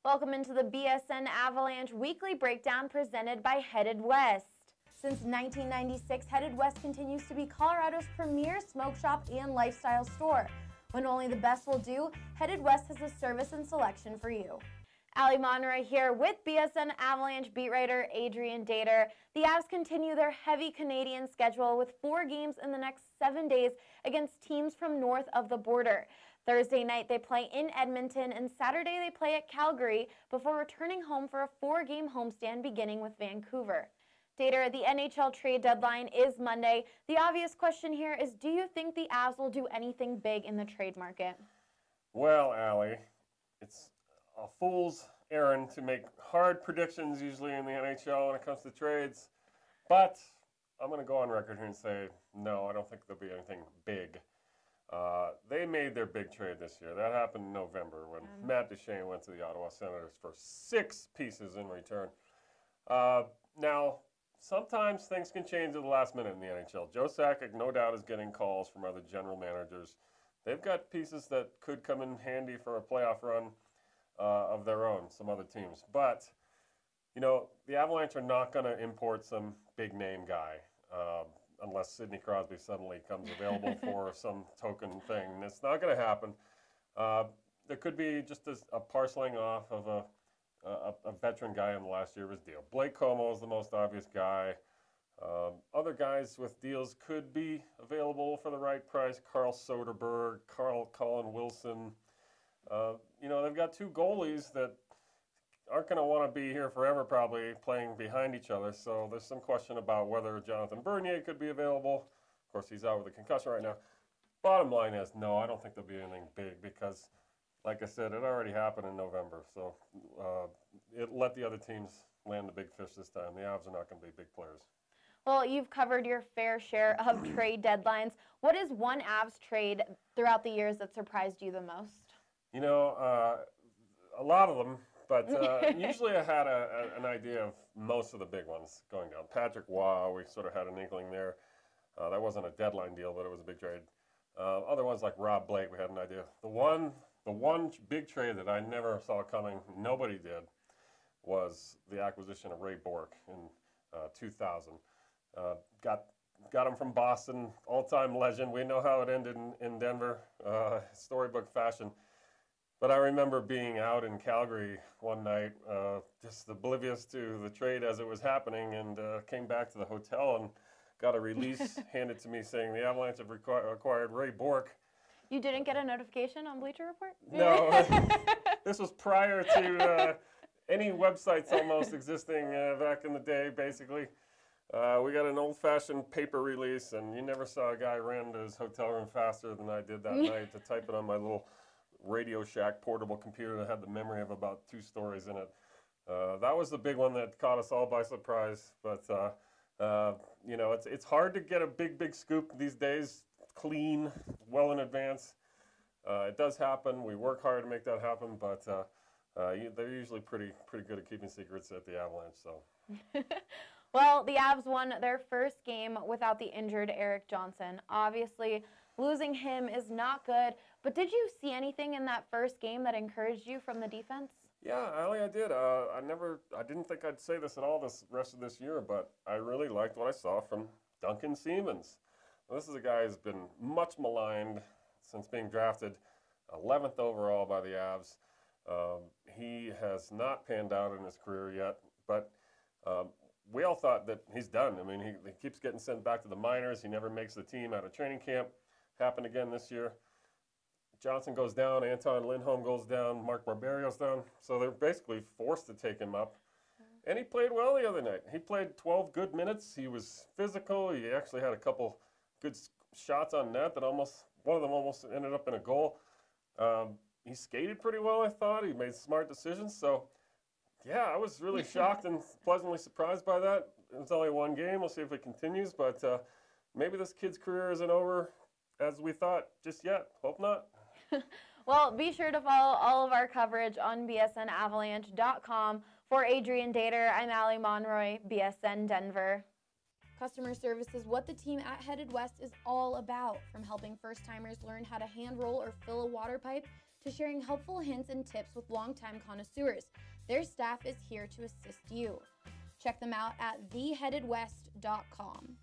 Welcome into the BSN Avalanche Weekly Breakdown presented by Headed West. Since 1996, Headed West continues to be Colorado's premier smoke shop and lifestyle store. When only the best will do, Headed West has a service and selection for you. Ali Monroy here with BSN Avalanche beat writer Adrian Dater. The Avs continue their heavy Canadian schedule with 4 games in the next 7 days against teams from north of the border. Thursday night they play in Edmonton and Saturday they play at Calgary before returning home for a 4-game homestand beginning with Vancouver. Dater, the NHL trade deadline is Monday. The obvious question here is, do you think the Avs will do anything big in the trade market? Well, Allie, it's a fool's errand to make hard predictions usually in the NHL when it comes to trades. But I'm going to go on record here and say, no, I don't think there'll be anything big. They made their big trade this year. That happened in November when Matt Duchene went to the Ottawa Senators for 6 pieces in return. Now, sometimes things can change at the last minute in the NHL. Joe Sakic, no doubt, is getting calls from other general managers. They've got pieces that could come in handy for a playoff run of their own, some other teams. But, you know, the Avalanche are not going to import some big-name guy unless Sidney Crosby suddenly comes available for some token thing. It's not going to happen. There could be just a parceling off of a veteran guy in the last year of his deal. Blake Como is the most obvious guy. Other guys with deals could be available for the right price. Carl Soderberg, Colin Wilson. You know, they've got 2 goalies that aren't going to want to be here forever, probably playing behind each other. So there's some question about whether Jonathan Bernier could be available. Of course, he's out with a concussion right now. Bottom line is, no, I don't think there'll be anything big because, like I said, it already happened in November. So it let the other teams land the big fish this time. The Avs are not going to be big players. Well, you've covered your fair share of trade deadlines. What is one Avs trade throughout the years that surprised you the most? You know, a lot of them, but usually I had an idea of most of the big ones going down. Patrick Waugh, we sort of had an inkling there. That wasn't a deadline deal, but it was a big trade. Other ones like Rob Blake, we had an idea. The one big trade that I never saw coming, nobody did, was the acquisition of Ray Bourque in 2000. Got him from Boston, all-time legend. We know how it ended in Denver, storybook fashion. But I remember being out in Calgary one night, just oblivious to the trade as it was happening, and came back to the hotel and got a release handed to me saying the Avalanche have acquired Ray Bourque. You didn't get a notification on Bleacher Report? No. This was prior to any websites almost existing back in the day, basically. We got an old-fashioned paper release, and you never saw a guy ran to his hotel room faster than I did that night to type it on my little Radio Shack portable computer that had the memory of about 2 stories in it. That was the big one that caught us all by surprise. But, you know, it's hard to get a big scoop these days, clean, well in advance. It does happen. We work hard to make that happen, but they're usually pretty good at keeping secrets at the Avalanche. So. Well, the Avs won their first game without the injured Erik Johnson. Obviously, losing him is not good, but did you see anything in that first game that encouraged you from the defense? Yeah, Ali, I did. I didn't think I'd say this at all this rest of this year, but I really liked what I saw from Duncan Siemens. Well, this is a guy who's been much maligned since being drafted 11th overall by the Avs. He has not panned out in his career yet, but we all thought that he's done. I mean, he keeps getting sent back to the minors. He never makes the team out of training camp. Happened again this year. Johnson goes down, Anton Lindholm goes down, Mark Barberio's down. So they're basically forced to take him up. And he played well the other night. He played 12 good minutes. He was physical. He actually had a couple good shots on net that one of them almost ended up in a goal. He skated pretty well, I thought. He made smart decisions. So, yeah, I was really shocked and pleasantly surprised by that. It was only 1 game. We'll see if it continues. But maybe this kid's career isn't over as we thought just yet. Hope not. Well, be sure to follow all of our coverage on bsnavalanche.com. For Adrian Dater, I'm Ali Monroy, BSN Denver. Customer service is what the team at Headed West is all about, from helping first-timers learn how to hand roll or fill a water pipe to sharing helpful hints and tips with longtime connoisseurs. Their staff is here to assist you. Check them out at theheadedwest.com.